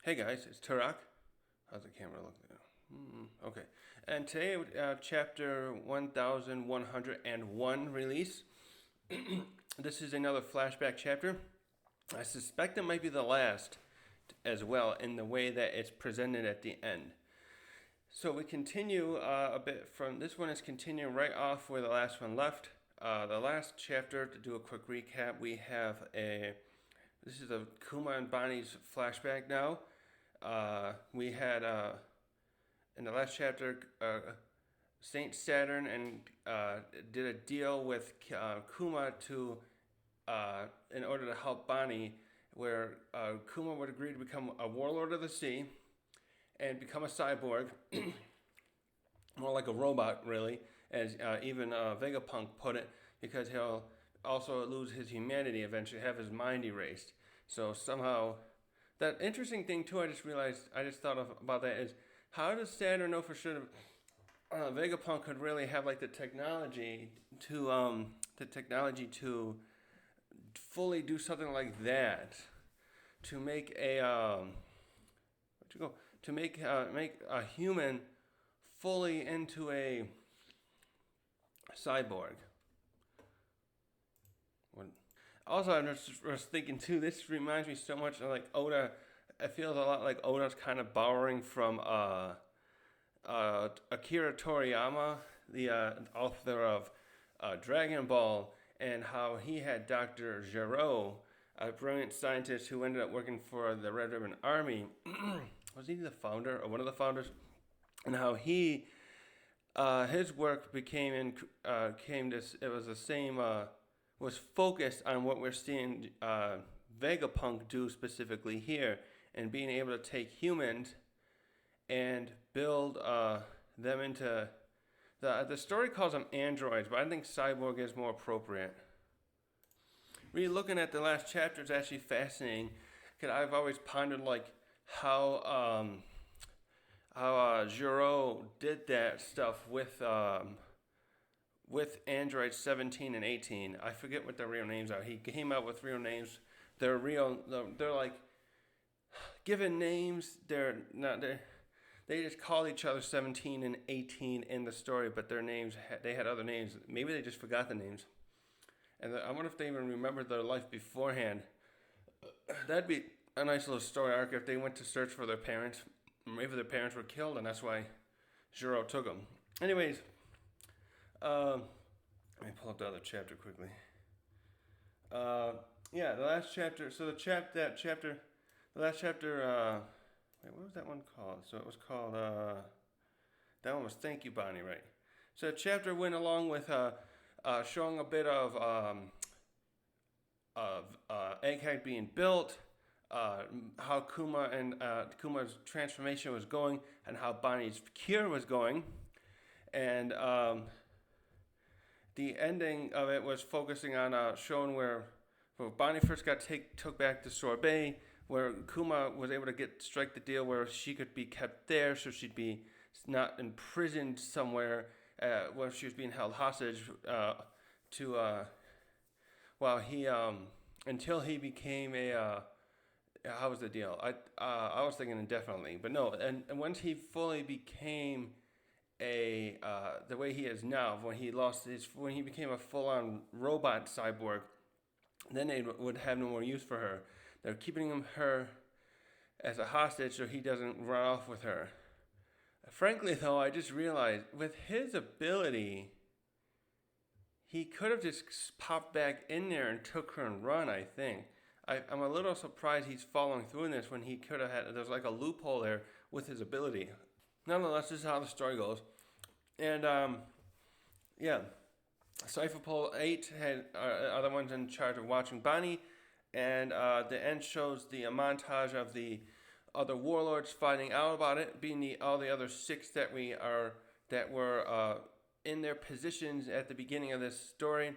Hey guys, it's Turok. How's the camera look? Okay. And today, chapter 1101 release. This is another flashback chapter. I suspect it might be the last as well in the way that it's presented at the end. So we continue a bit from this one is continuing right off where the last one left. The last chapter, to do a quick recap, we have this is a Kuma and Bonney's flashback now. We had in the last chapter, Saint Saturn and did a deal with Kuma to in order to help Bonney, where Kuma would agree to become a warlord of the sea and become a cyborg, more like a robot, really, as even Vegapunk put it, because he'll also lose his humanity eventually, have his mind erased. So somehow, that interesting thing too, I just thought about that is, how does Saturn know for sure Vegapunk could really have like the technology to fully do something like that, to make a make a human fully into a cyborg. Also, I was thinking too. This reminds me so much of like Oda. It feels a lot like Oda's kind of borrowing from Akira Toriyama, the author of Dragon Ball, and how he had Dr. Gero, a brilliant scientist who ended up working for the Red Ribbon Army. Was he the founder or one of the founders? And how he his work was focused on what we're seeing Vegapunk do specifically here, and being able to take humans and build them into the story calls them androids, but I think cyborg is more appropriate. Really looking at the last chapter is actually fascinating, because I've always pondered like how Gero did that stuff with Android 17 and 18. I forget what their real names are. He came out with real names. They're like given names. They're not. They just call each other 17 and 18 in the story, but their names, they had other names. Maybe they just forgot the names. And I wonder if they even remembered their life beforehand. That'd be a nice little story arc if they went to search for their parents. Maybe their parents were killed, and that's why Gero took them. Anyways, let me pull up the other chapter quickly. Yeah, the last chapter. So the last chapter. Wait, what was that one called? So it was called. That one was Thank You, Bonney, right? So the chapter went along with showing a bit of Egghead being built, how Kuma's transformation was going, and how Bonney's cure was going, and the ending of it was focusing on showing where Bonney first got took back to Sorbet, where Kuma was able to strike the deal where she could be kept there, so she'd be not imprisoned somewhere where she was being held hostage while he until he became a how was the deal? I was thinking indefinitely, but no. And once he fully became the way he is now, when he became a full-on robot cyborg, then they would have no more use for her. They're keeping her as a hostage so he doesn't run off with her. Frankly, though, I just realized with his ability, he could have just popped back in there and took her and run, I think. I'm a little surprised he's following through in this when he could have had, there's like a loophole there with his ability. Nonetheless, this is how the story goes. And, yeah. Cypher Pole 8 are the ones in charge of watching Bonney. And the end shows the montage of the other warlords finding out about it, being all the other 6 that were in their positions at the beginning of this story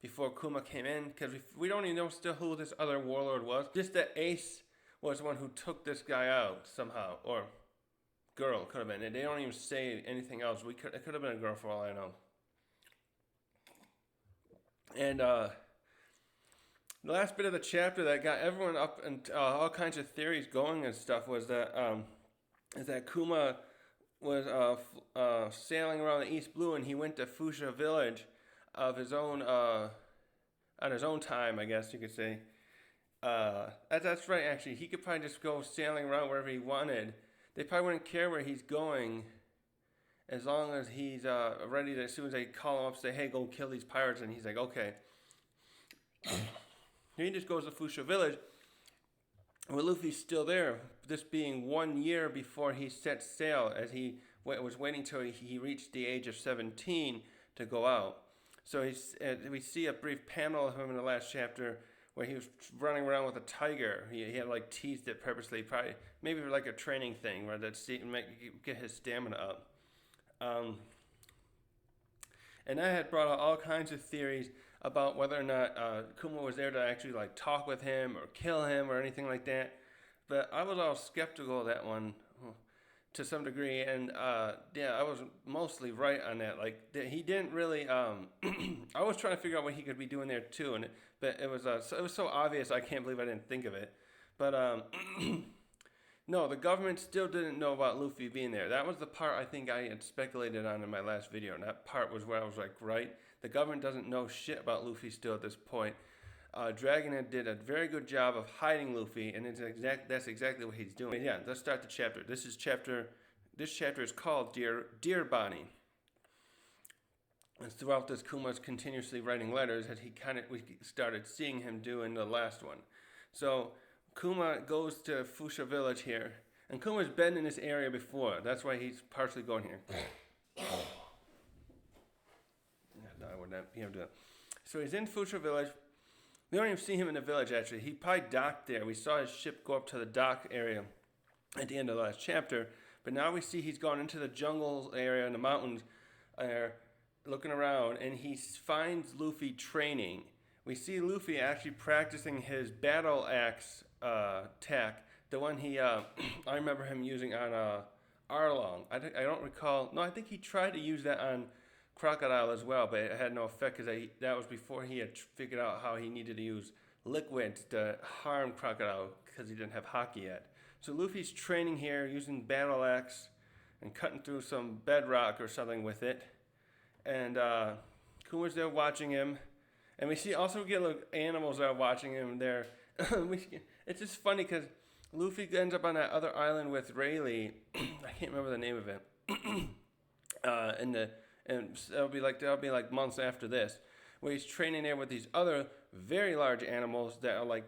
before Kuma came in, because we don't even know still who this other warlord was. Just that Ace was the one who took this guy out somehow, or girl could have been. And they don't even say anything else. It could have been a girl for all I know. And the last bit of the chapter that got everyone up and all kinds of theories going and stuff was that Kuma was sailing around the East Blue, and he went to Fuchsia Village of his own on his own time, I guess you could say. That's right. Actually, he could probably just go sailing around wherever he wanted. They probably wouldn't care where he's going, as long as he's ready to. As soon as they call him up, say, "Hey, go kill these pirates," and he's like, "Okay." He just goes to Fuchsia Village. Well, Luffy's still there. This being 1 year before he set sail, as he was waiting till he reached the age of 17 to go out. So we see a brief panel of him in the last chapter where he was running around with a tiger. He had like teased it purposely, probably maybe for like a training thing where that get his stamina up. And I had brought out all kinds of theories about whether or not Kuma was there to actually like talk with him or kill him or anything like that. But I was all skeptical of that one to some degree, and yeah, I was mostly right on that. Like he didn't really. I was trying to figure out what he could be doing there too, but it was so obvious. I can't believe I didn't think of it. But no, the government still didn't know about Luffy being there. That was the part I think I had speculated on in my last video, and that part was where I was like, right, the government doesn't know shit about Luffy still at this point. Dragonhead did a very good job of hiding Luffy, and that's exactly what he's doing. But yeah, let's start the chapter. This chapter is called Dear Bonney. And throughout this, Kuma's continuously writing letters, as we started seeing him do in the last one. So Kuma goes to Fuchsia Village here, and Kuma's been in this area before. That's why he's partially going here. No, I wouldn't be able to do that. So he's in Fuchsia Village. We don't even see him in the village, actually. He probably docked there. We saw his ship go up to the dock area at the end of the last chapter. But now we see he's gone into the jungle area and the mountains, looking around, and he finds Luffy training. We see Luffy actually practicing his battle axe tack, the one I remember him using on Arlong. I don't recall. No, I think he tried to use that on Crocodile as well, but it had no effect because that was before he had figured out how he needed to use liquid to harm Crocodile because he didn't have Haki yet. So Luffy's training here using battle axe and cutting through some bedrock or something with it. And Kuma's there watching him. And we get little animals that are watching him there. It's just funny because Luffy ends up on that other island with Rayleigh. I can't remember the name of it. And that'll be like months after this, where he's training there with these other very large animals that are like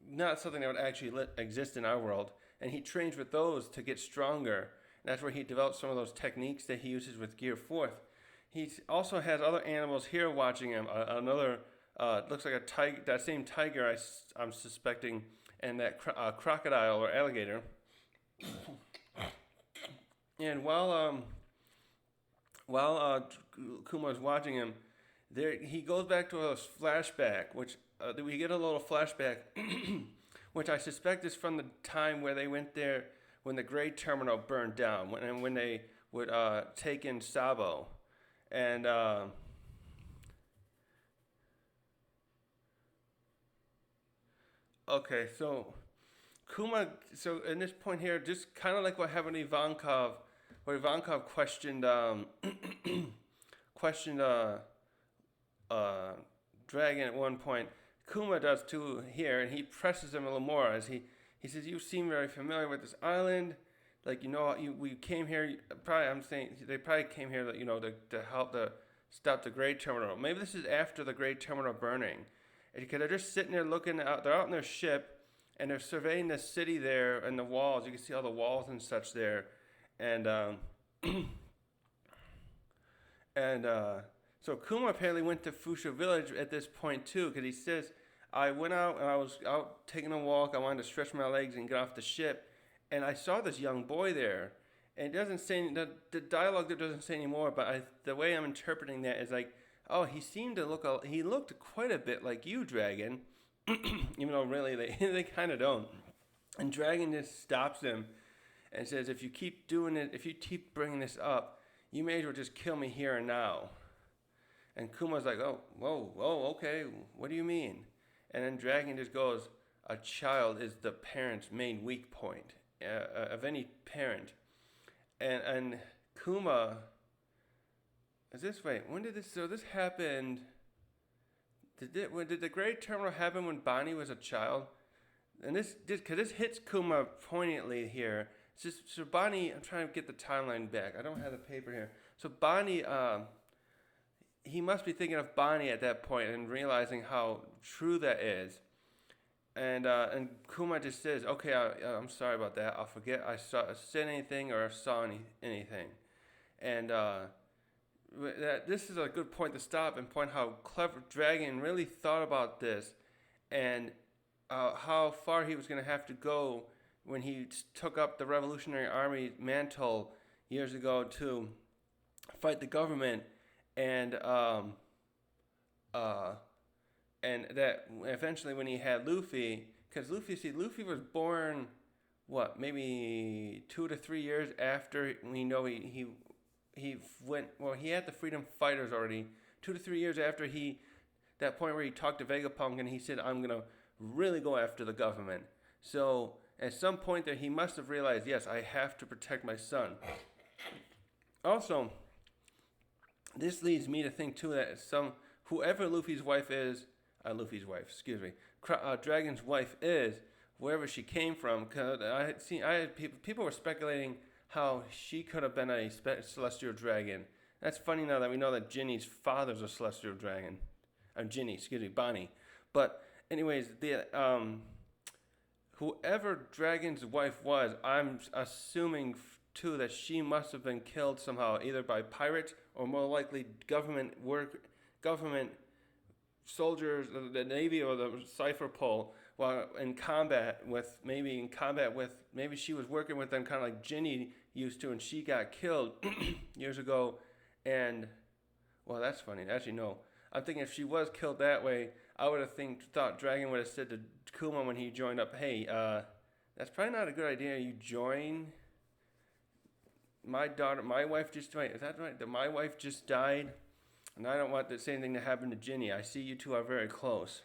not something that would actually exist in our world. And he trains with those to get stronger. And that's where he develops some of those techniques that he uses with Gear 4th. He also has other animals here watching him. Another looks like a tiger, that same tiger I'm suspecting, and that crocodile or alligator. And while Kuma's watching him, he goes back to a flashback, which we get a little flashback, which I suspect is from the time where they went there when the Gray Terminal burned down, when they would take in Sabo. And okay, so Kuma, so in this point here, just kind of like what happened to Ivankov, where Ivankov questioned Dragon at one point. Kuma does too here, and he presses him a little more as he says, "You seem very familiar with this island. Like, we came here. I'm saying they probably came here, to help stop the Great Terminal. Maybe this is after the Great Terminal burning, because they're just sitting there looking out. They're out in their ship, and they're surveying the city there and the walls. You can see all the walls and such there, and so Kuma apparently went to Fuchsia Village at this point too, because he says, I went out and I was out taking a walk. I wanted to stretch my legs and get off the ship. And I saw this young boy there. And it doesn't say, the dialogue there doesn't say anymore, but the way I'm interpreting that is like, oh, he looked quite a bit like you, Dragon. Even though really they kind of don't. And Dragon just stops him and says, if you keep doing it, if you keep bringing this up, you may as well just kill me here and now. And Kuma's like, oh, whoa, okay, what do you mean? And then Dragon just goes, a child is the parent's main weak point of any parent. And Kuma, is this, wait, when did this, so this happened, did the Great Terminal happen when Bonney was a child? And because this hits Kuma poignantly here. It's just, so Bonney, I'm trying to get the timeline back. I don't have the paper here. So Bonney, he must be thinking of Bonney at that point and realizing how true that is. And Kuma just says, okay, I'm sorry about that. I'll forget I said anything or saw anything. And this is a good point to stop and point how clever Dragon really thought about this and how far he was going to have to go when he took up the Revolutionary Army mantle years ago to fight the government, and that eventually when he had Luffy, because Luffy was born, what, maybe 2 to 3 years after we know he went, well, he had the Freedom Fighters already, 2 to 3 years after that point where he talked to Vegapunk and he said, I'm going to really go after the government. So at some point there, he must have realized, yes, I have to protect my son. Also, this leads me to think too that whoever Luffy's wife is, Dragon's wife is, wherever she came from, because people were speculating how she could have been a celestial dragon. That's funny now that we know that Ginny's father's a celestial dragon. Bonney. But anyways, whoever Dragon's wife was, I'm assuming too that she must have been killed somehow, either by pirates or more likely government soldiers, the Navy or the Cipher Pole, while in combat with, maybe she was working with them kind of like Ginny used to, and she got killed years ago. And, well, that's funny. Actually, no. I'm thinking if she was killed that way, I would have thought Dragon would have said to Kuma when he joined up, hey, that's probably not a good idea. You join my wife just died. Is that right? That my wife just died, and I don't want the same thing to happen to Ginny. I see you two are very close.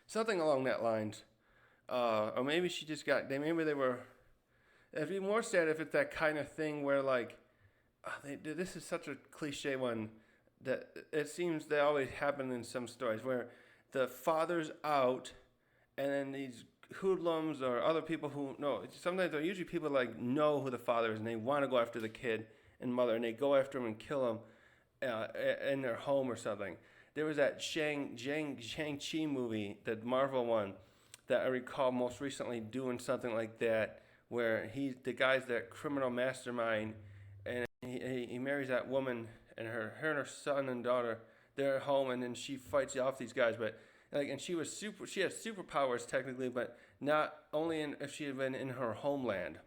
Something along that lines. Or maybe she just maybe they were, it'd be more sad if it's that kind of thing where like, this is such a cliche one, that it seems they always happen in some stories where the father's out and then these hoodlums or other people who know, sometimes they're usually people like know who the father is and they want to go after the kid and mother and they go after him and kill him in their home or something. There was that Shang-Chi movie, the Marvel one, that I recall most recently doing something like that, where the guy's that criminal mastermind and he marries that woman and her and her son and daughter, they're at home, and then she fights off these guys. But and she had superpowers technically, but not only if she had been in her homeland.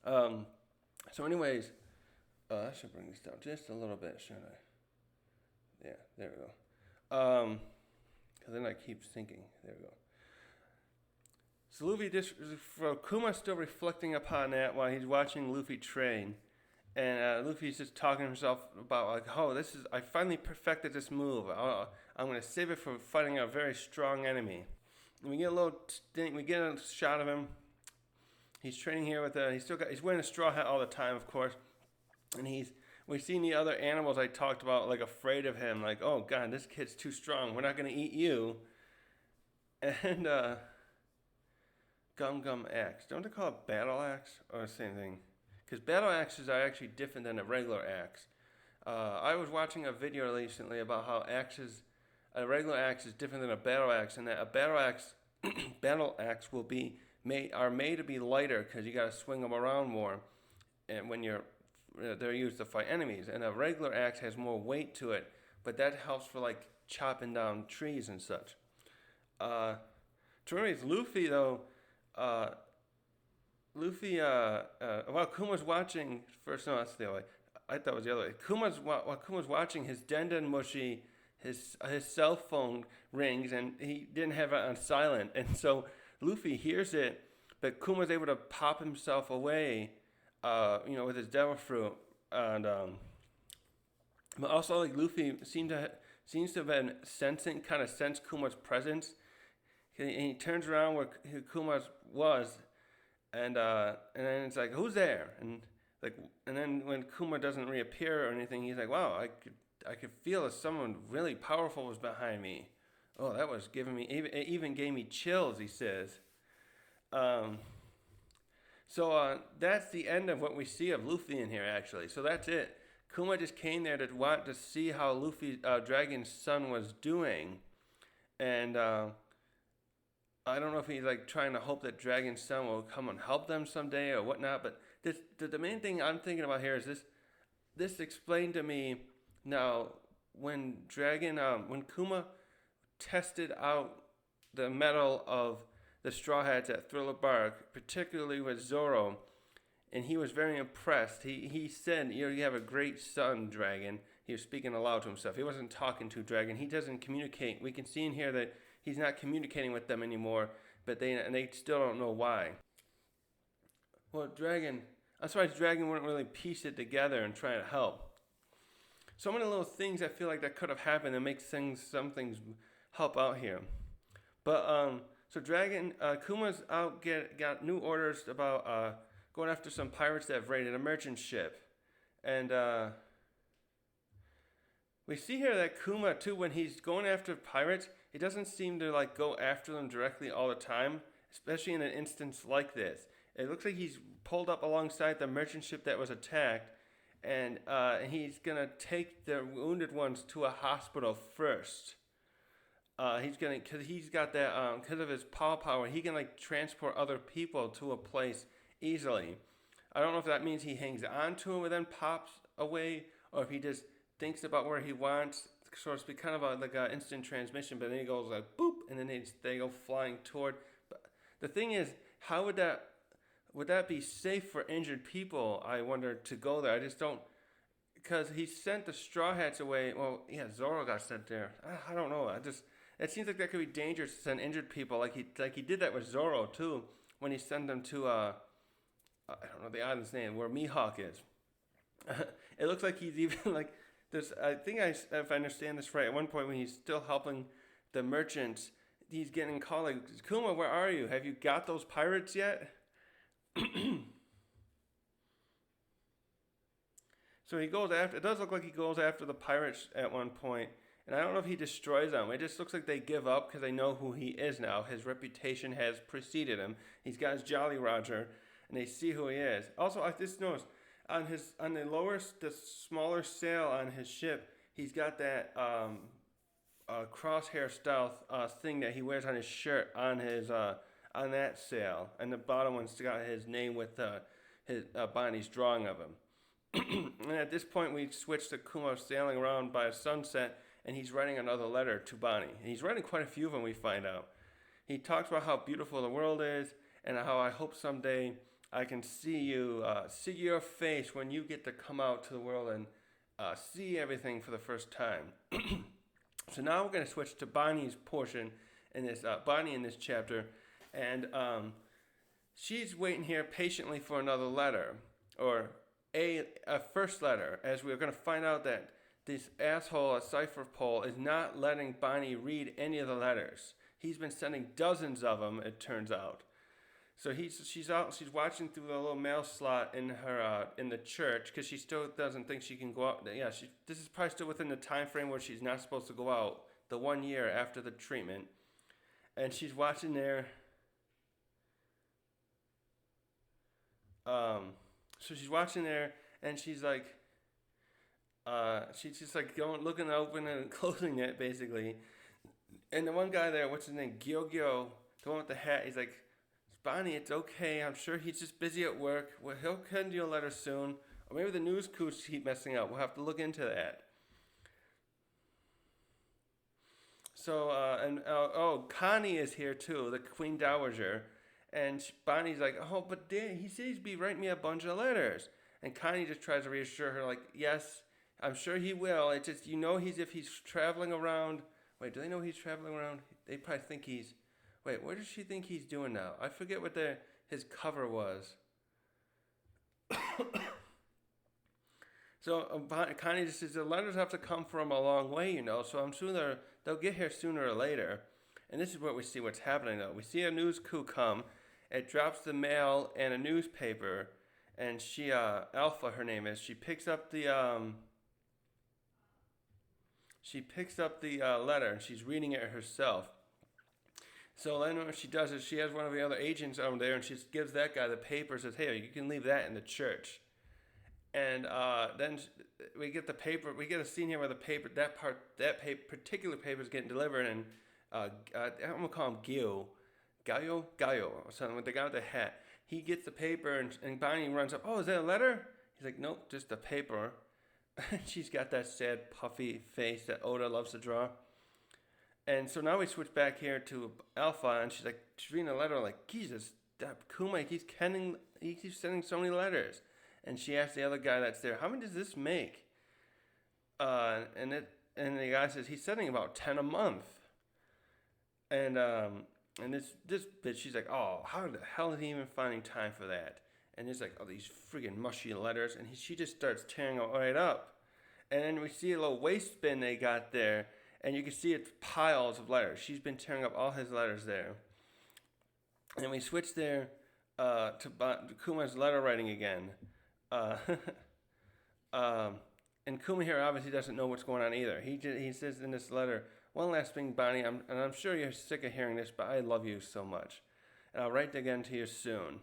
So anyways, I should bring this down just a little bit, shouldn't I? Yeah, there we go. Because then I keep thinking. There we go. So Luffy Kuma's still reflecting upon that while he's watching Luffy train. And Luffy's just talking to himself about like, I finally perfected this move. I'm going to save it for fighting a very strong enemy. And we get a shot of him. He's training here with he's wearing a straw hat all the time, of course. And we've seen the other animals I talked about, like afraid of him, like, oh God, this kid's too strong. We're not going to eat you. And Gum Axe. Don't they call it Battle Axe or the same thing? Because battle axes are actually different than a regular axe. I was watching a video recently about how a regular axe is different than a battle axe, and that a battle axe are made to be lighter because you got to swing them around more, and when they're used to fight enemies. And a regular axe has more weight to it, but that helps for like chopping down trees and such. To anyways, Luffy though. While Kuma's watching, that's the other way. I thought it was the other way. While Kuma's watching, his Denden Mushi, his cell phone rings, and he didn't have it on silent. And so Luffy hears it, but Kuma's able to pop himself away, with his devil fruit. And but also, like, Luffy seemed seems to have been kind of sensed Kuma's presence. He turns around where Kuma was, and then it's like, who's there? And then when Kuma doesn't reappear or anything, he's like, wow, I could feel that someone really powerful was behind me. Oh, that was giving me, it even gave me chills, he says. So that's the end of what we see of Luffy in here, actually. So that's it. Kuma just came there to want to see how Luffy, Dragon's son, was doing. And I don't know if he's like trying to hope that Dragon's son will come and help them someday or whatnot. But the main thing I'm thinking about here is this explained to me now when when Kuma tested out the metal of the Straw Hats at Thriller Bark, particularly with Zoro, and he was very impressed. He said, you have a great son, Dragon. He was speaking aloud to himself. He wasn't talking to Dragon. He doesn't communicate. We can see in here that he's not communicating with them anymore, but they still don't know why. Well, I'm surprised Dragon wouldn't really piece it together and try to help. So many little things I feel like that could have happened that makes some things help out here. But so Kuma's out got new orders about going after some pirates that have raided a merchant ship, and we see here that Kuma too, when he's going after pirates, he doesn't seem to like go after them directly all the time, especially in an instance like this. It looks like he's pulled up alongside the merchant ship that was attacked, and he's gonna take the wounded ones to a hospital first. Because he's got that, because of his power, he can like transport other people to a place easily. I don't know if that means he hangs on to him and then pops away, or if he just thinks about where he wants, so to speak, kind of like an instant transmission, but then he goes like boop, and then they go flying toward. But the thing is, how would that be safe for injured people, I wonder, to go there? I just don't, because he sent the Straw Hats away. Well, yeah, Zoro got sent there. I don't know. It seems like that could be dangerous to send injured people, like he did that with Zoro too, when he sent them to I don't know the island's name where Mihawk is. It looks like he's even like this. I think if I understand this right, at one point when he's still helping the merchants, he's getting called like, Kuma, where are you? Have you got those pirates yet? So he goes after. It does look like he goes after the pirates at one point. And I don't know if he destroys them. It just looks like they give up because they know who he is now. His reputation has preceded him. He's got his Jolly Roger, and they see who he is. Also, I just noticed on the smaller sail on his ship, he's got that crosshair style thing that he wears on his shirt on that sail, and the bottom one's got his name with his Bonney's drawing of him. And at this point, we switch to Kuma sailing around by a sunset. And he's writing another letter to Bonney. And he's writing quite a few of them, we find out. He talks about how beautiful the world is and how I hope someday I can see your face when you get to come out to the world and see everything for the first time. So now we're going to switch to Bonnie's portion in this, Bonney in this chapter. And she's waiting here patiently for another letter, or a first letter, as we're going to find out that this asshole, a cipher pole, is not letting Bonney read any of the letters. He's been sending dozens of them, it turns out. So she's watching through the little mail slot in her in the church because she still doesn't think she can go out. Yeah, this is probably still within the time frame where she's not supposed to go out, the 1 year after the treatment. And she's watching there. So she's watching there, and she's like, she's just like looking open and closing it basically. And the one guy there, what's his name, Gyo, the one with the hat, he's like, Bonney, it's okay. I'm sure he's just busy at work. Well, he'll send you a letter soon. Or maybe the news crews keep messing up. We'll have to look into that. So, Conney is here too, the Queen Dowager. And Bonnie's like, oh, but he says he'd be writing me a bunch of letters. And Conney just tries to reassure her, like, yes, I'm sure he will. It's just, if he's traveling around. Wait, do they know he's traveling around? They probably think he's. Wait, what does she think he's doing now? I forget what his cover was. So Connie just says the letters have to come from a long way, you know. So I'm sure they'll get here sooner or later. And this is what we see what's happening though. We see a news crew come. It drops the mail and a newspaper, and she Alpha, her name is. She picks up the letter and she's reading it herself. So then what she does is she has one of the other agents over there and she gives that guy the paper. Says, "Hey, you can leave that in the church." And then we get the paper. We get a scene here where the paper, particular paper is getting delivered, and I'm gonna call him Gaio, or something, with the guy with the hat. He gets the paper, and Bonnie runs up. "Oh, is that a letter?" He's like, "Nope, just a paper." She's got that sad, puffy face that Oda loves to draw. And so now we switch back here to Alpha, and she's reading a letter, like, Jesus, that Kuma, he keeps sending so many letters. And she asks the other guy that's there, "How many does this make?" And the guy says he's sending about 10 a month. And this bitch, she's like, "Oh, how the hell is he even finding time for that?" And there's like all these friggin' mushy letters, and she just starts tearing them right up. And then we see a little waste bin they got there, and you can see it's piles of letters. She's been tearing up all his letters there. And we switch there to Kuma's letter writing again. And Kuma here obviously doesn't know what's going on either. He says in this letter, "One last thing, Bonney, I'm sure you're sick of hearing this, but I love you so much. And I'll write again to you soon."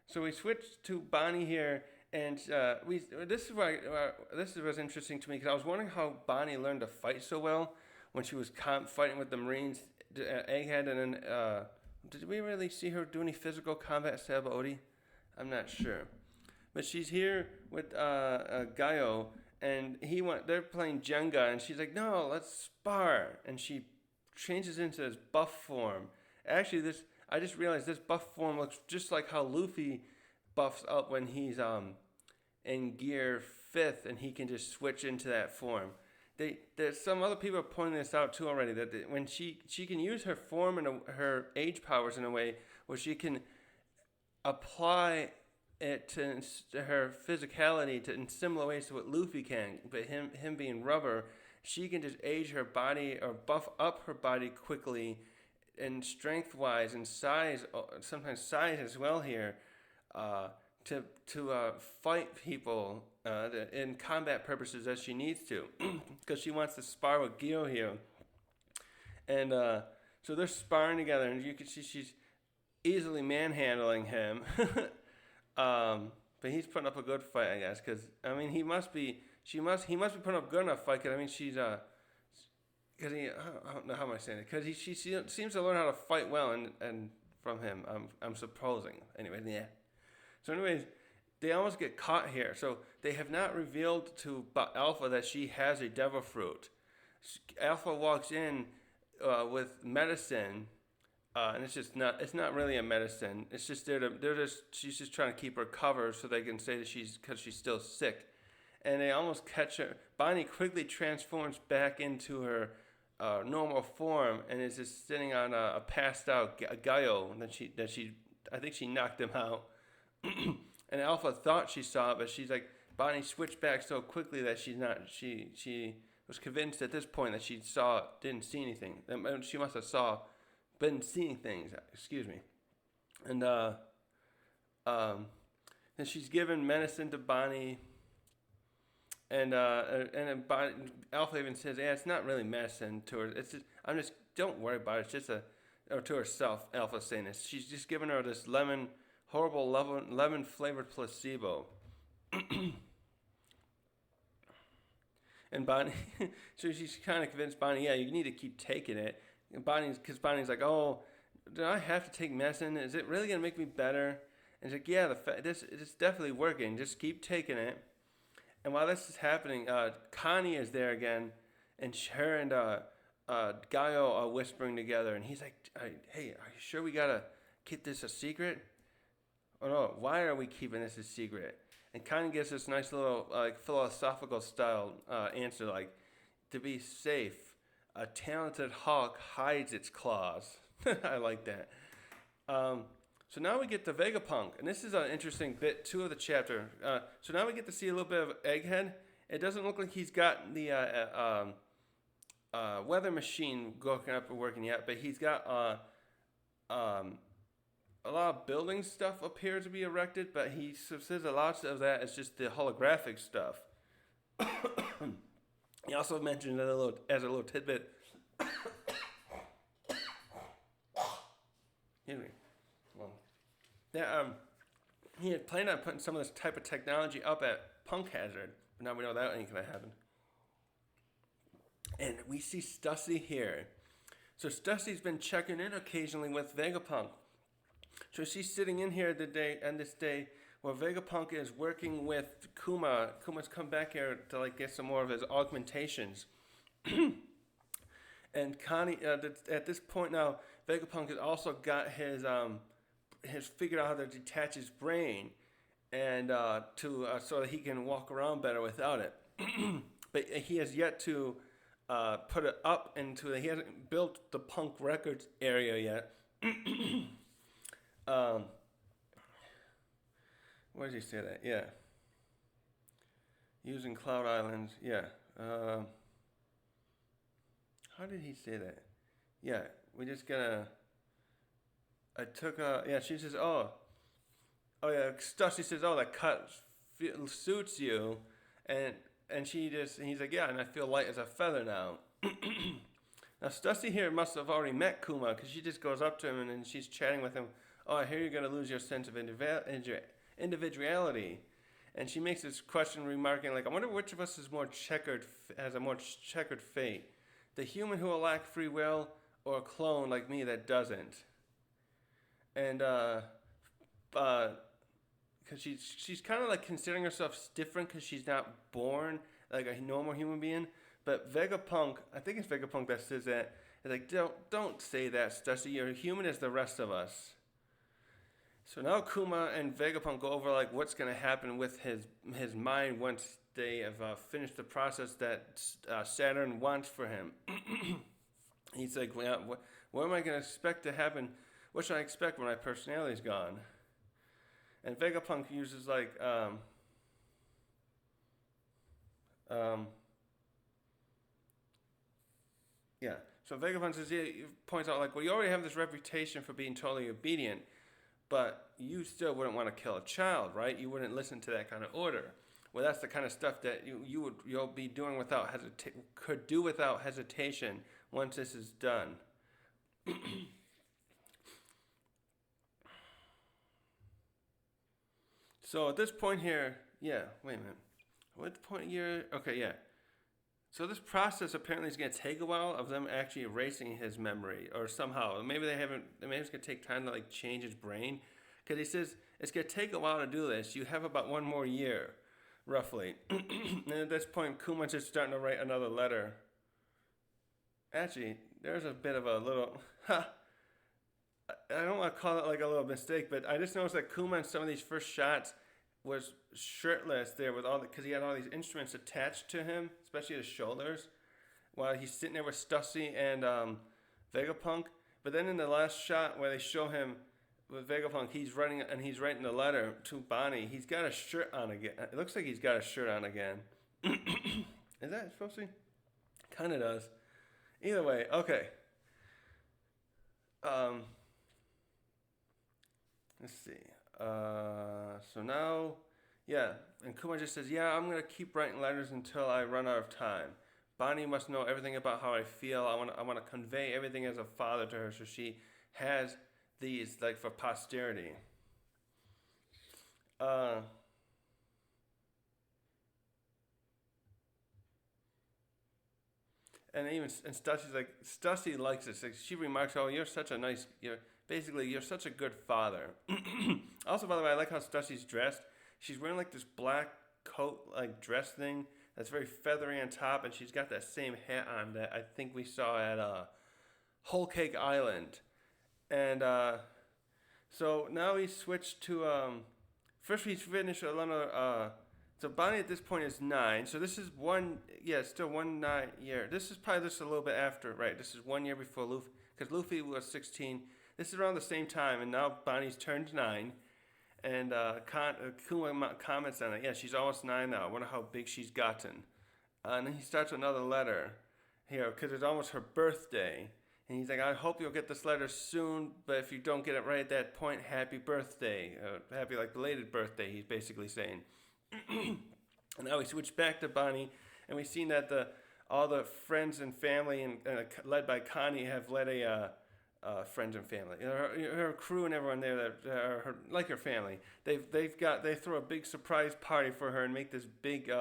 So we switch to Bonney here, and this is what's interesting to me, because I was wondering how Bonney learned to fight so well when she was fighting with the Marines, Egghead, and then did we really see her do any physical combat, Sabaody? I'm not sure. But she's here with Gaio, and they're playing Jenga, and she's like, "No, let's spar." And she changes into this buff form. Actually, I just realized this buff form looks just like how Luffy buffs up when he's in gear 5th, and he can just switch into that form. There's some other people are pointing this out too already, that when she can use her form and her age powers in a way where she can apply it to her physicality in similar ways to what Luffy can, but him being rubber, she can just age her body or buff up her body quickly, and strength-wise and size, sometimes size as well here, to fight people in combat purposes as she needs to, because she wants to spar with Gyo here. And so they're sparring together, and you can see she's easily manhandling him. But he's putting up a good fight, I guess, because I mean he must be putting up a good enough fight, because I mean she's because I don't know how am I saying it, because she seems to learn how to fight well, and from him I'm supposing anyway. Yeah. So anyways, they almost get caught here. So they have not revealed to Alpha that she has a devil fruit. Alpha walks in with medicine, and it's not really a medicine. It's just she's just trying to keep her covered so they can say that because she's still sick. And they almost catch her. Bonney quickly transforms back into her normal form and is just sitting on a passed out Gaio I think she knocked him out. And Alpha thought she saw it, but she's like, Bonney switched back so quickly that she was convinced at this point that didn't see anything. She must have been seeing things, excuse me. And then she's given medicine to Bonney, and Alpha even says, "Yeah, it's not really medicine to her. Don't worry about it. It's just or to herself." Alpha saying this, she's just giving her this horrible lemon flavored placebo. And Bonney, so she's kind of convinced Bonney, "Yeah, you need to keep taking it." And because Bonnie's like, "Oh, do I have to take medicine? Is it really gonna make me better?" And she's like, "Yeah, it's definitely working. Just keep taking it." And while this is happening, Conney is there again, and her and Gaio are whispering together, and he's like, "Hey, are you sure we gotta keep this a secret? Oh no, why are we keeping this a secret?" And Conney gives this nice little philosophical style answer, like, "To be safe, a talented hawk hides its claws." I like that. So now we get to Vegapunk, and this is an interesting bit two of the chapter. So now we get to see a little bit of Egghead. It doesn't look like he's got the weather machine going up and working yet, but he's got a lot of building stuff appears to be erected, but he says a lot of that is just the holographic stuff. He also mentioned it as a little tidbit. Excuse me. That he had planned on putting some of this type of technology up at Punk Hazard, but now we know that ain't gonna happen. And we see Stussy here. So Stussy's been checking in occasionally with Vegapunk. So she's sitting in here this day where Vegapunk is working with Kuma. Kuma's come back here to like get some more of his augmentations. And Conney, at this point now, Vegapunk has also got his figured out how to detach his brain, and so that he can walk around better without it. But he has yet to put it up into he hasn't built the Punk Records area yet. Where did he say that? Yeah. Using Cloud Islands. Yeah. How did he say that? Yeah. We just gonna. She says, oh yeah. Stussy says, oh, that cut suits you, and he's like, yeah, and I feel light as a feather now. Now Stussy here must have already met Kuma, because she just goes up to him and she's chatting with him. Oh, I hear you're gonna lose your sense of individuality, and she makes this question remarking like, I wonder which of us has a more checkered fate, the human who will lack free will, or a clone like me that doesn't. And because she's kind of like considering herself different because she's not born like a normal human being. But Vegapunk, I think it's Vegapunk that says that. It's like, don't say that, Stussy. You're human as the rest of us. So now Kuma and Vegapunk go over like what's going to happen with his mind once they have finished the process that Saturn wants for him. He's like, well, what am I going to expect to happen? What should I expect when my personality's gone? And Vegapunk uses like So Vegapunk says, he points out like, well, you already have this reputation for being totally obedient, but you still wouldn't want to kill a child, right? You wouldn't listen to that kind of order. Well, that's the kind of stuff that you'll be doing could do without hesitation once this is done. So at this point here, wait a minute. What point here? Okay, yeah. So this process apparently is going to take a while of them actually erasing his memory, or somehow. Maybe it's going to take time to like change his brain. Because he says it's going to take a while to do this. You have about 1 more year, roughly. And at this point, Kuma's just starting to write another letter. Actually, there's a bit of a little... I don't want to call it like a little mistake, but I just noticed that Kuma in some of these first shots was shirtless there with because he had all these instruments attached to him, especially his shoulders, while he's sitting there with Stussy and Vegapunk. But then in the last shot where they show him with Vegapunk, he's writing the letter to Bonney. He's got a shirt on again. It looks like he's got a shirt on again. Is that supposed to be? Kind of does. Either way, okay. Let's see. So now, and Kuma just says, I'm going to keep writing letters until I run out of time. Bonney must know everything about how I feel. I want to convey everything as a father to her, so she has these like for posterity. And Stussy likes this. Like, she remarks, "Oh, you're such a good father." Also, by the way, I like how Stussy's dressed. She's wearing like this black coat, like dress thing that's very feathery on top, and she's got that same hat on that I think we saw at Whole Cake Island. And so now we switched to first we finished another. So Bonney at this point is 9. So this is still 1 year. This is probably just a little bit after, right? This is 1 year before Luffy, because Luffy was 16. this is around the same time, and now Bonnie's turned 9, and Kuma comments on it. Yeah, she's almost 9 now. I wonder how big she's gotten. And then he starts another letter here because it's almost her birthday. And he's like, I hope you'll get this letter soon, but if you don't get it right at that point, happy birthday. Happy, like, belated birthday, he's basically saying. And now we switch back to Bonney, and we've seen that all the friends and family, and led by Conney, have led a friends and family. Her crew and everyone there that are like her family. They throw a big surprise party for her and make this big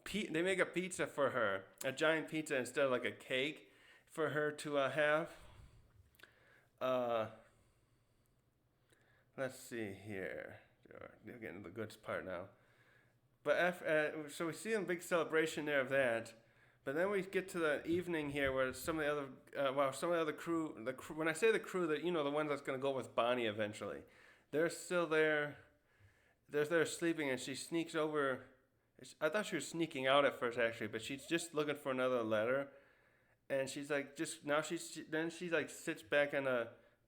they make a pizza for her, a giant pizza instead of like a cake for her to have. Let's see here. We're getting to the good part now. But so we see a big celebration there of that. But then we get to the evening here where some of the other crew, when I say the crew, that the ones that's going to go with Bonney eventually, they're still there. They're there sleeping, and she sneaks over. I thought she was sneaking out at first, actually, but she's just looking for another letter. And she's like, she like sits back on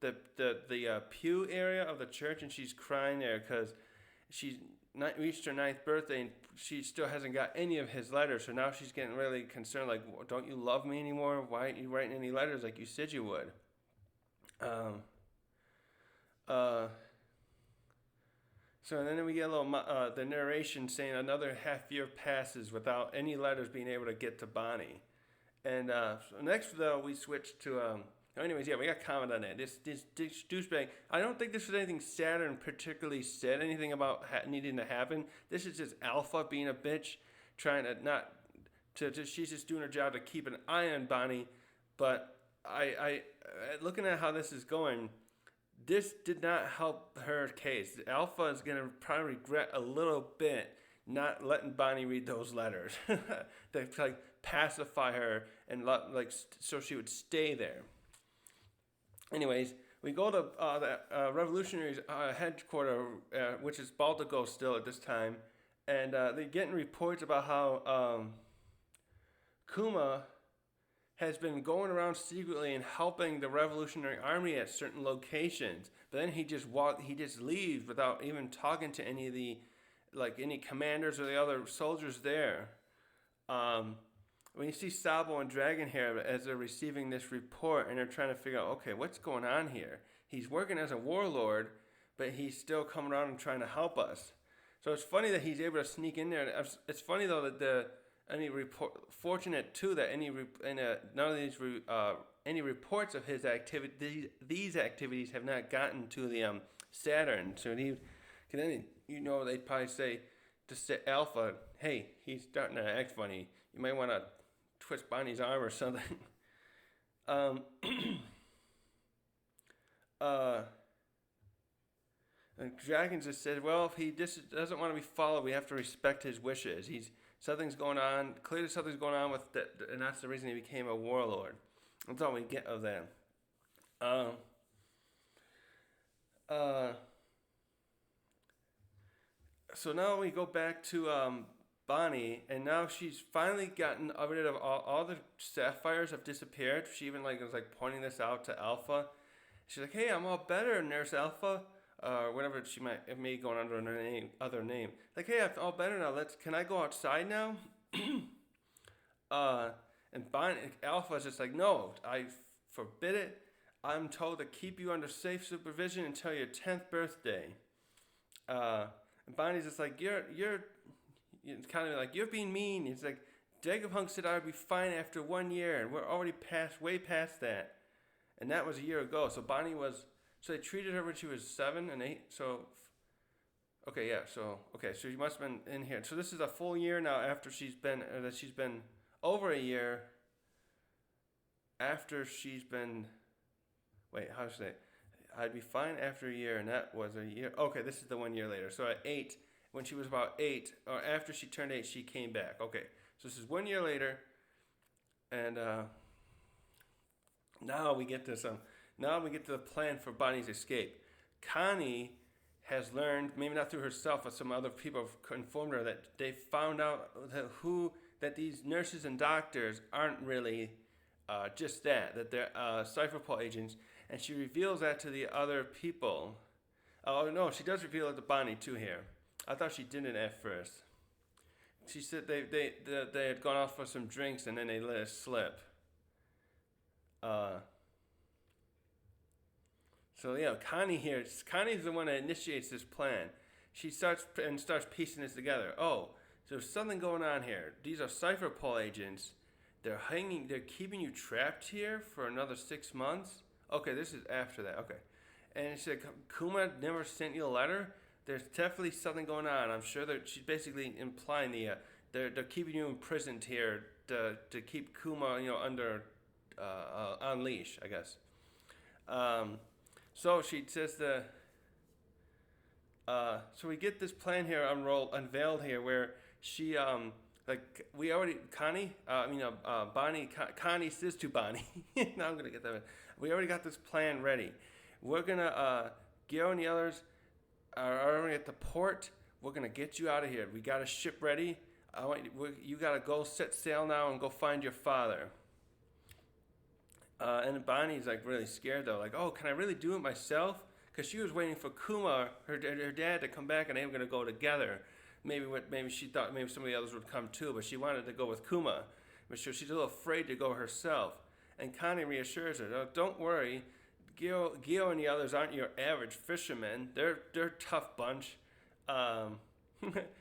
the pew area of the church, and she's crying there because she's reached her 9th birthday and she still hasn't got any of his letters. So now she's getting really concerned, like, don't you love me anymore? Why aren't you writing any letters like you said you would? So then we get a little the narration saying another half year passes without any letters being able to get to Bonney. And so next, though, we switch to... anyways, yeah, we got comment on that. This douchebag, I don't think this was anything Saturn particularly said anything about needing to happen. This is just Alpha being a bitch, trying to not... she's just doing her job to keep an eye on Bonney. But I looking at how this is going, this did not help her case. Alpha is going to probably regret a little bit not letting Bonney read those letters. They like pacify her and so she would stay there. Anyways, we go to the Revolutionaries' headquarters, which is Baltico still at this time, and they're getting reports about how Kuma has been going around secretly and helping the Revolutionary Army at certain locations. But then he just leaves without even talking to any of the any commanders or the other soldiers there. When you see Sabo and Dragonhair as they're receiving this report and they're trying to figure out, okay, what's going on here? He's working as a warlord, but he's still coming around and trying to help us. So it's funny that he's able to sneak in there. It's funny though that fortunate too that none of these any reports of his activity, these activities have not gotten to the Saturn. So they'd probably say to Alpha, hey, he's starting to act funny. You might want to twist Bonnie's arm or something. And Dragon just said, well, if he doesn't want to be followed, we have to respect his wishes. Something's going on. Clearly something's going on with that, and that's the reason he became a warlord. That's all we get of that. So now we go back to Bonney, and now she's finally gotten rid of all the sapphires have disappeared. She even was pointing this out to Alpha. She's like, hey, I'm all better, Nurse Alpha. Whatever she might have made going under her other name. Like, hey, I'm all better now. Can I go outside now? And Alpha's just like, no, I forbid it. I'm told to keep you under safe supervision until your 10th birthday. And Bonnie's just like, you're kind of like, you're being mean. It's like, Dagapunk said I would be fine after 1 year, and we're already way past that. And that was a year ago. So Bonney was... So they treated her when she was 7 and 8. So, okay, yeah. So she must have been in here. So this is a full year now after she's been over a year. After she's been, wait, how should I say? I'd be fine after a year, and that was a year. Okay, this is the 1 year later. So at 8, when she was about 8, or after she turned 8, she came back. Okay, so this is 1 year later, and now we get to the plan for Bonnie's escape. Conney has learned, maybe not through herself, but some other people have informed her that they found out that these nurses and doctors aren't really just that they're Cypherpol agents, and she reveals that to the other people. Oh no, she does reveal it to Bonney too here. I thought she didn't at first. She said they had gone off for some drinks and then they let it slip. So yeah, Connie here. Connie's the one that initiates this plan. She starts piecing this together. Oh, so there's something going on here. These are Cipher Pol agents. They're keeping you trapped here for another 6 months. Okay, this is after that. Okay, and she said Kuma never sent you a letter. There's definitely something going on. I'm sure that she's basically implying they're keeping you imprisoned here to keep Kuma under on leash, I guess. So she says so we get this plan here unveiled here where she Connie says to Bonney. Now I'm gonna get that. We already got this plan ready. We're gonna Gil and the others are already at the port. We're gonna get you out of here. We got a ship ready. You gotta go set sail now and go find your father. And Bonnie's like really scared though, like, oh, can I really do it myself? Because she was waiting for Kuma, her dad, to come back, and they were gonna go together. Maybe she thought maybe some of the others would come too, but she wanted to go with Kuma. But she's a little afraid to go herself. And Conney reassures her, oh, don't worry, Gil and the others aren't your average fishermen. They're a tough bunch.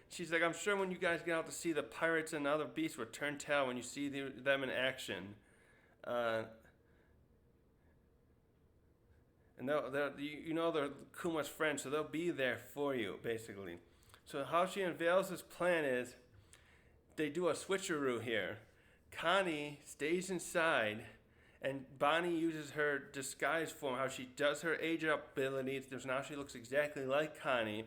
She's like, I'm sure when you guys get out to sea, the pirates and other beasts will turn tail when you see them in action. And they're Kuma's friends, so they'll be there for you, basically. So how she unveils this plan is, they do a switcheroo here. Connie stays inside, and Bonney uses her disguise form, how she does her age-up abilities. Now she looks exactly like Connie,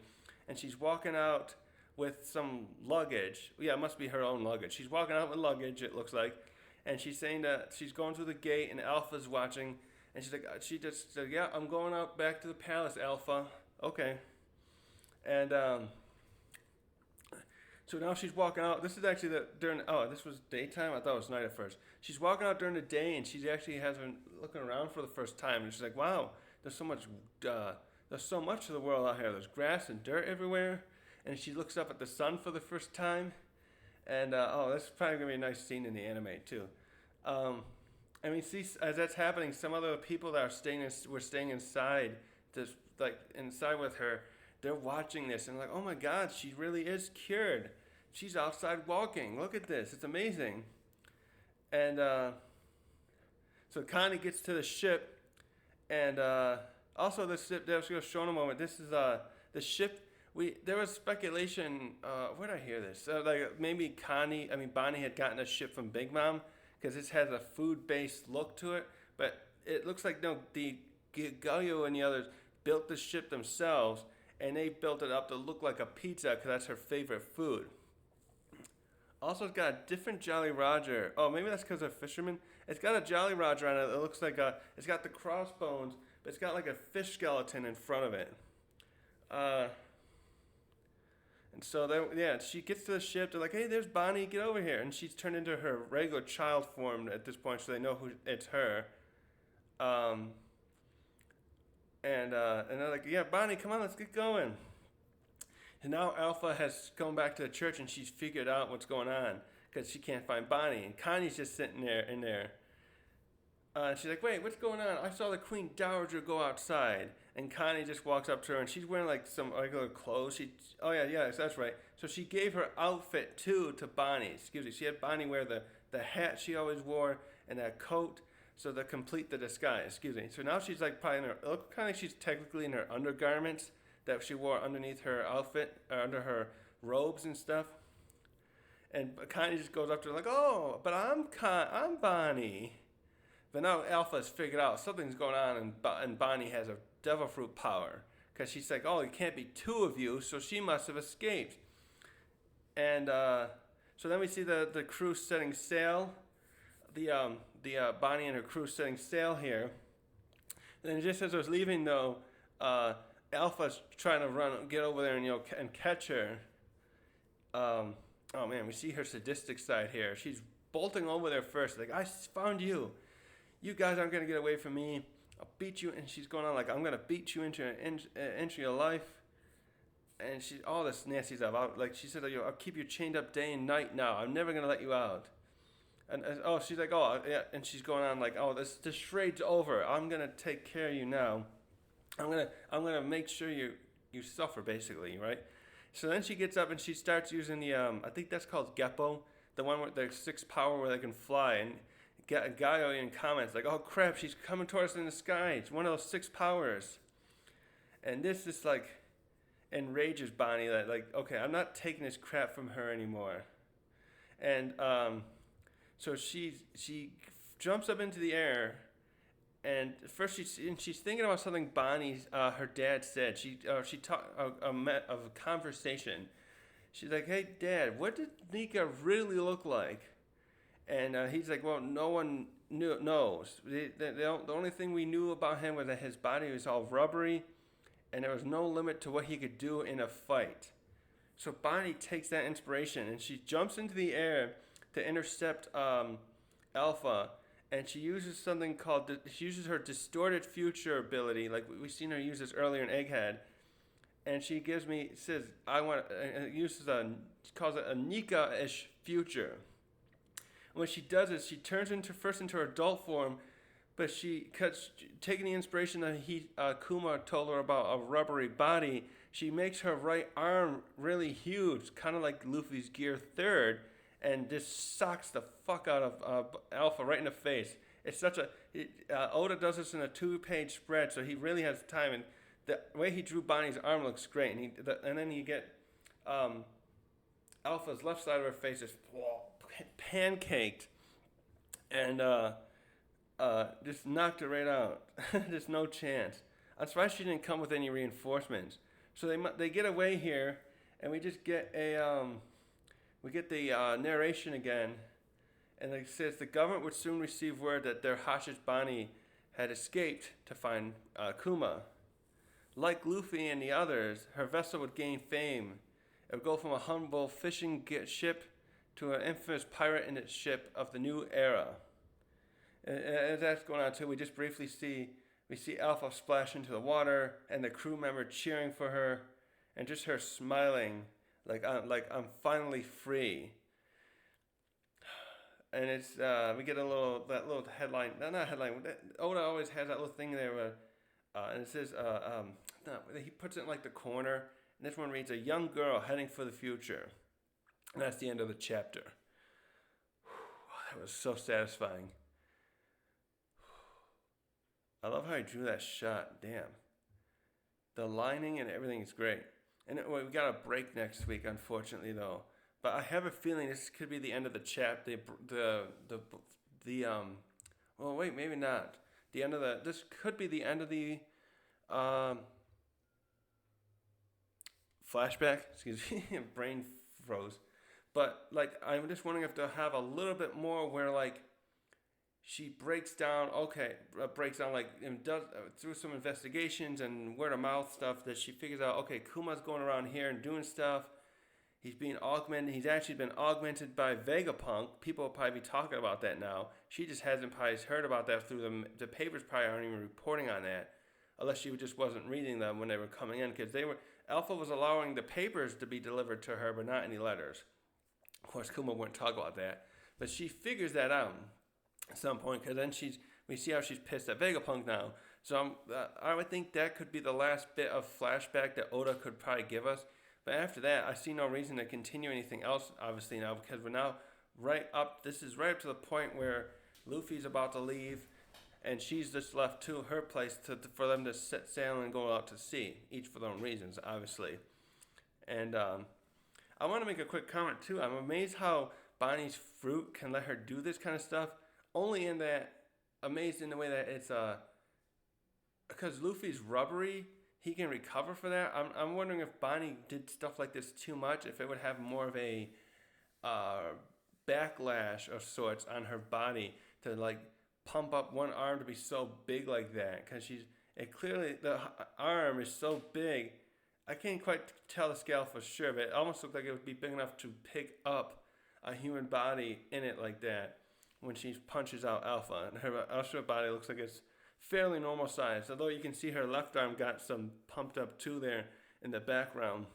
and she's walking out with some luggage. Yeah, it must be her own luggage. She's walking out with luggage, it looks like, and she's saying that she's going through the gate, and Alpha's watching. And she just said, yeah, I'm going out back to the palace, Alpha. Okay. And so now she's walking out. This is actually this was daytime? I thought it was night at first. She's walking out during the day, and she actually has been looking around for the first time. And she's like, wow, there's so much of the world out here. There's grass and dirt everywhere. And she looks up at the sun for the first time. And, that's probably going to be a nice scene in the anime, too. See, as that's happening, some other people that were staying inside, just like inside with her, they're watching this and like, oh my God, she really is cured. She's outside walking. Look at this. It's amazing. And so Connie gets to the ship, and also the ship. That was going to show in a moment. This is the ship. There was speculation. Where did I hear this? Like maybe Bonney had gotten a ship from Big Mom, because this has a food-based look to it, but it looks like the Gallo and the others built the ship themselves, and they built it up to look like a pizza because that's her favorite food. Also, it's got a different Jolly Roger. Oh, maybe that's because they're fishermen. It's got a Jolly Roger on it. It looks like it's got the crossbones, but it's got like a fish skeleton in front of it. And so she gets to the ship. They're like, hey, there's Bonney, get over here. And she's turned into her regular child form at this point, so they know it's her. And they're like, yeah, Bonney, come on, let's get going. And now Alpha has gone back to the church, and she's figured out what's going on because she can't find Bonney. And Connie's just sitting there in there. She's like, wait, what's going on? I saw the Queen Dowager go outside. And Connie just walks up to her, and she's wearing like some regular clothes. That's right. So she gave her outfit to Bonney. She had Bonney wear the hat she always wore and that coat, so to complete the disguise. So now she's like probably kind of like she's technically in her undergarments that she wore underneath her outfit, under her robes and stuff. And Connie just goes up to her like, oh, but I'm Bonney. But now Alpha's figured out something's going on, and Bonney has a devil fruit power, because she's like, oh, it can't be two of you, so she must have escaped. And so then we see the crew setting sail, the Bonney and her crew setting sail here. And then just as I was leaving though, Alpha's trying to get over there and catch her. Oh man, we see her sadistic side here. She's bolting over there first, like, I found you. You guys aren't gonna get away from me. I'll beat you, and she's going on like, I'm gonna beat you into your life, and she all this nasty stuff. Like she said, I'll keep you chained up day and night now. I'm never gonna let you out. And oh, she's like, oh yeah, and she's going on like, oh, this charade's over. I'm gonna take care of you now. I'm gonna make sure you suffer, basically, right? So then she gets up and she starts using the I think that's called Geppo, the one with the 6 power where they can fly. And Gaio in comments like, oh crap, she's coming towards us in the sky. It's one of those 6 powers. And this is like enrages Bonney that like, okay, I'm not taking this crap from her anymore. And so she jumps up into the air. And first she's thinking about something Bonnie, her dad said. She talked of a conversation. She's like, "Hey, Dad, what did Nika really look like?" And he's like, "Well, no one knows. The only thing we knew about him was that his body was all rubbery, and there was no limit to what he could do in a fight." So Bonnie takes that inspiration and she jumps into the air to intercept Alpha. And she uses something called, she uses her distorted future ability, like we've seen her use this earlier in Egghead. And she says, she calls it a Nika-ish future. And what she does is she turns first into her adult form, but taking the inspiration that Kuma told her about a rubbery body, she makes her right arm really huge, kind of like Luffy's Gear 3rd. And just socks the fuck out of Alpha right in the face. It's such Oda does this in a 2-page spread, so he really has time. And the way he drew Bonnie's arm looks great. And then you get Alpha's left side of her face is pancaked, and just knocked her right out. There's no chance. I'm surprised she didn't come with any reinforcements. So they get away here, and we just get We get the narration again, and it says the government would soon receive word that their Hostage Bonney had escaped to find Kuma. Like Luffy and the others, her vessel would gain fame. It would go from a humble fishing ship to an infamous pirate in its ship of the new era. And as that's going on too, we just briefly see Alpha splash into the water, and the crew member cheering for her, and just her smiling. Like I'm finally free, and it's we get that little headline. Not headline. Oda always has that little thing there, where, and it says he puts it in like the corner, and this one reads, "A young girl heading for the future," and that's the end of the chapter. That was so satisfying. I love how he drew that shot. Damn, the lining and everything is great. And we got a break next week, unfortunately, though. But I have a feeling this could be the end of the chapter. Well, wait, maybe not. This could be the end of the flashback. Excuse me, brain froze. But like, I'm just wondering if they'll have a little bit more where like she breaks down like and does through some investigations and word of mouth stuff that she figures out, okay, Kuma's going around here and doing stuff. He's being augmented. He's actually been augmented by Vegapunk. People will probably be talking about that now. She just hasn't probably heard about that through the papers. Probably aren't even reporting on that, unless she just wasn't reading them when they were coming in, because Alpha was allowing the papers to be delivered to her, but not any letters. Of course, Kuma wouldn't talk about that, but she figures that out at some point, because then we see how she's pissed at Vegapunk now. So I would think that could be the last bit of flashback that Oda could probably give us. But after that, I see no reason to continue anything else, obviously, now, because we're now this is right up to the point where Luffy's about to leave, and she's just left to her place for them to set sail and go out to sea, each for their own reasons, obviously. And I want to make a quick comment, too. I'm amazed how Bonnie's fruit can let her do this kind of stuff. Amazed in the way that it's because Luffy's rubbery, he can recover for that. I'm wondering if Bonney did stuff like this too much, if it would have more of a backlash of sorts on her body to like pump up one arm to be so big like that, because clearly the arm is so big. I can't quite tell the scale for sure, but it almost looks like it would be big enough to pick up a human body in it like that when she punches out Alpha, and her body looks like it's fairly normal size. Although you can see her left arm got some pumped up too there in the background.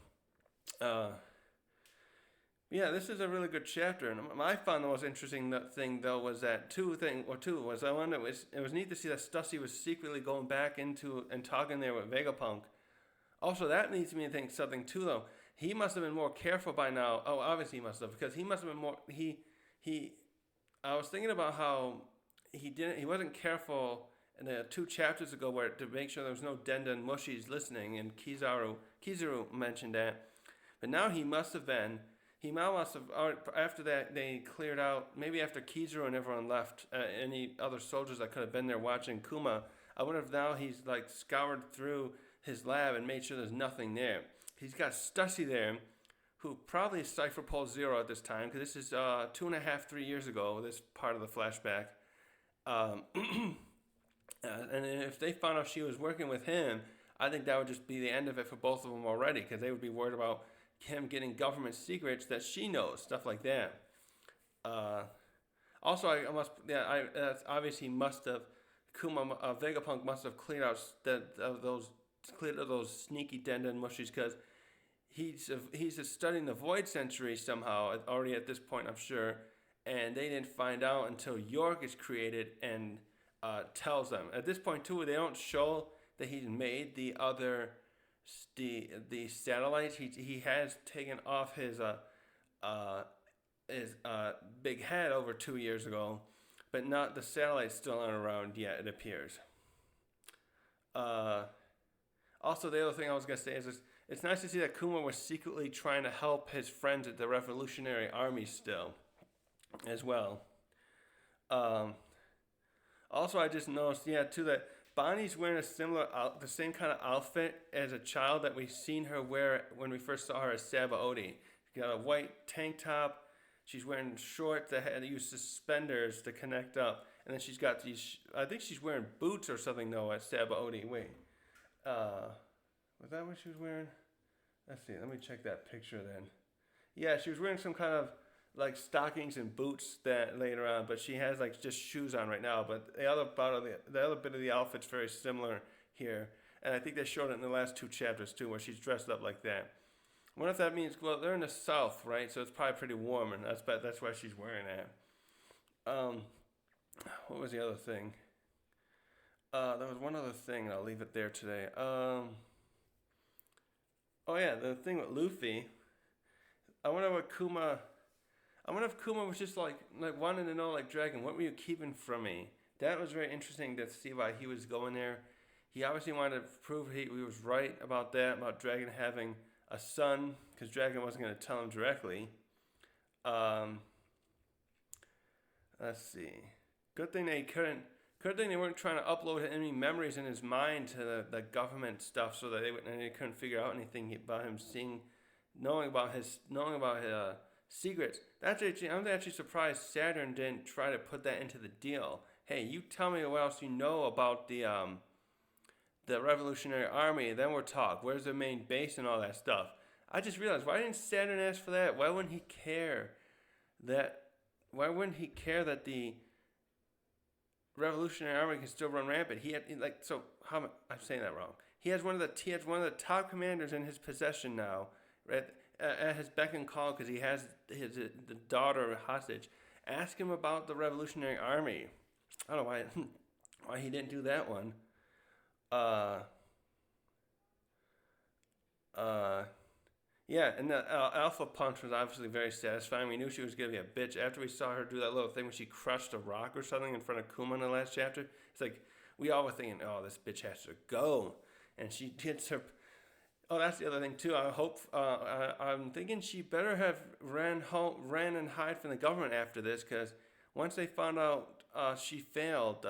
Yeah, this is a really good chapter, and I found the most interesting thing though was that I wonder it was neat to see that Stussy was secretly going back into and talking there with Vegapunk. Also, that leads me to think something too though. He must have been more careful by now. Oh, obviously he must have, because he must have been more. He. I was thinking about how he wasn't careful in the 2 chapters ago where to make sure there was no Denda and Mushies listening, and Kizaru mentioned that, but now he must have been. He now must have, after that, they cleared out, maybe after Kizaru and everyone left, any other soldiers that could have been there watching Kuma. I wonder if now he's like scoured through his lab and made sure there's nothing there. He's got Stussy there, who probably is Cypher Pole Zero at this time, because this is 2.5, 3 years ago, this part of the flashback. And if they found out she was working with him, I think that would just be the end of it for both of them already, because they would be worried about him getting government secrets that she knows, stuff like that. Also, that's obvious. He must have Vegapunk must have cleared out those sneaky Denda and Mushies, because he's studying the Void Century somehow already at this point, I'm sure, and they didn't find out until York is created and tells them. At this point too, they don't show that he's made the satellites. He has taken off his big head over 2 years ago, but not the satellites still aren't around yet, it appears. Also, the other thing I was going to say is it's nice to see that Kuma was secretly trying to help his friends at the Revolutionary Army still, as well. Also, I just noticed, too, that Bonnie's wearing the same kind of outfit as a child that we've seen her wear when we first saw her as Sabaody. She's got a white tank top. She's wearing shorts that use suspenders to connect up. And then she's got these, I think she's wearing boots or something though at Sabaody. Wait. Was that what she was wearing? Let's see. Let me check that picture then. Yeah, she was wearing some kind of like stockings and boots that later on, but she has like just shoes on right now. But the other bit of the outfit's very similar here, and I think they showed it in the last 2 chapters too, where she's dressed up like that. I wonder if that means, well, they're in the south, right? So it's probably pretty warm, and that's why she's wearing that. What was the other thing? There was one other thing, and I'll leave it there today. Oh yeah, the thing with Luffy. I wonder if Kuma was just like wanting to know, like, Dragon, what were you keeping from me? That was very interesting to see why he was going there. He obviously wanted to prove he was right about that, about Dragon having a son, because Dragon wasn't going to tell him directly. Let's see. Good thing they weren't trying to upload any memories in his mind to the government stuff, so that they couldn't figure out anything about him knowing about his secrets. I'm actually surprised Saturn didn't try to put that into the deal. Hey, you tell me what else you know about the Revolutionary Army, then we'll talk. Where's the main base and all that stuff? I just realized, why didn't Saturn ask for that? Why wouldn't he care that the Revolutionary Army can still run rampant? I'm saying that wrong. He has one of the top commanders in his possession now, right? At his beck and call, because he has the daughter hostage. Ask him about the Revolutionary Army. I don't know why he didn't do that one. Yeah, and the Alpha Punch was obviously very satisfying. We knew she was going to be a bitch after we saw her do that little thing when she crushed a rock or something in front of Kuma in the last chapter. It's like, we all were thinking, oh, this bitch has to go. And she gets her... Oh, that's the other thing too. I'm thinking she better have ran and hide from the government after this, because once they found out she failed,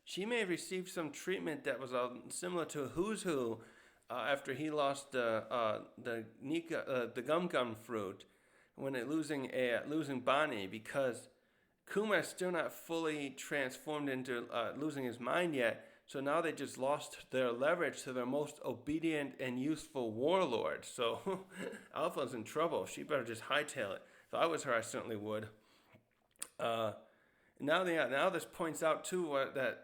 she may have received some treatment that was similar to Who's Who after he lost the gum gum fruit when losing Bonney, because Kuma is still not fully transformed into losing his mind yet. So now they just lost their leverage to their most obedient and useful warlord. So Alpha's in trouble. She better just hightail it. If I was her, I certainly would. Now this points out too that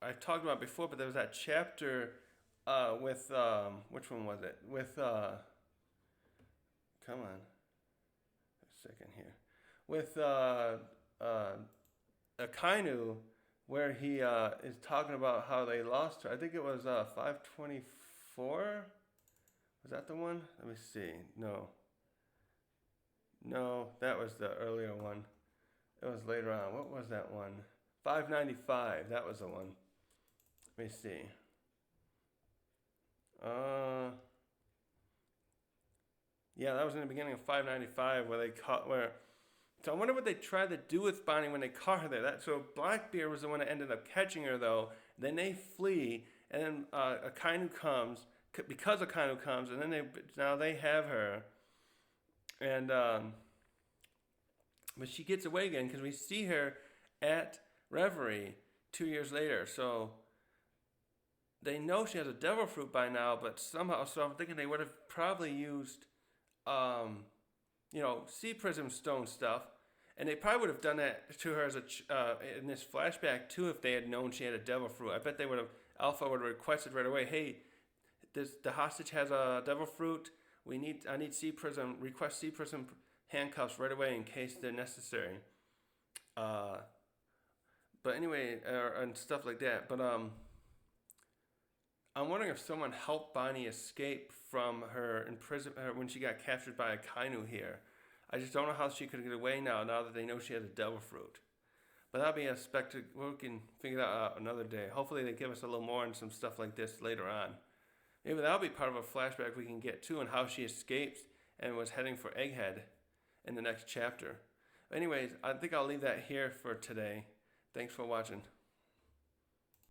I talked about before, but there was that chapter with which one was it? With come on, a second here. With Akainu, where he is talking about how they lost her. I think it was 524. Was that the one? Let me see. No, that was the earlier one. It was later on. What was that one? 595. That was the one. Let me see. Yeah, that was in the beginning of 595 where they caught where. So I wonder what they tried to do with Bonney when they caught her there. So Blackbeard was the one that ended up catching her though. Then they flee, and then Akainu comes because Akainu comes, and then now they have her, and but she gets away again because we see her at Reverie 2 years later. So they know she has a devil fruit by now, but somehow, so I'm thinking they would have probably used, sea prism stone stuff, and they probably would have done that to her as in this flashback too if they had known she had a devil fruit. I bet they would have. Alpha would have requested right away, hey, the hostage has a devil fruit. I need sea prism. Request sea prism handcuffs right away in case they're necessary. But anyway, and stuff like that. But I'm wondering if someone helped Bonney escape from her imprisonment when she got captured by Akainu here. I just don't know how she could get away now that they know she has a devil fruit. But that'll be a spectacle. We can figure that out another day. Hopefully they give us a little more on some stuff like this later on. Maybe that'll be part of a flashback we can get to on how she escapes and was heading for Egghead in the next chapter. Anyways, I think I'll leave that here for today. Thanks for watching.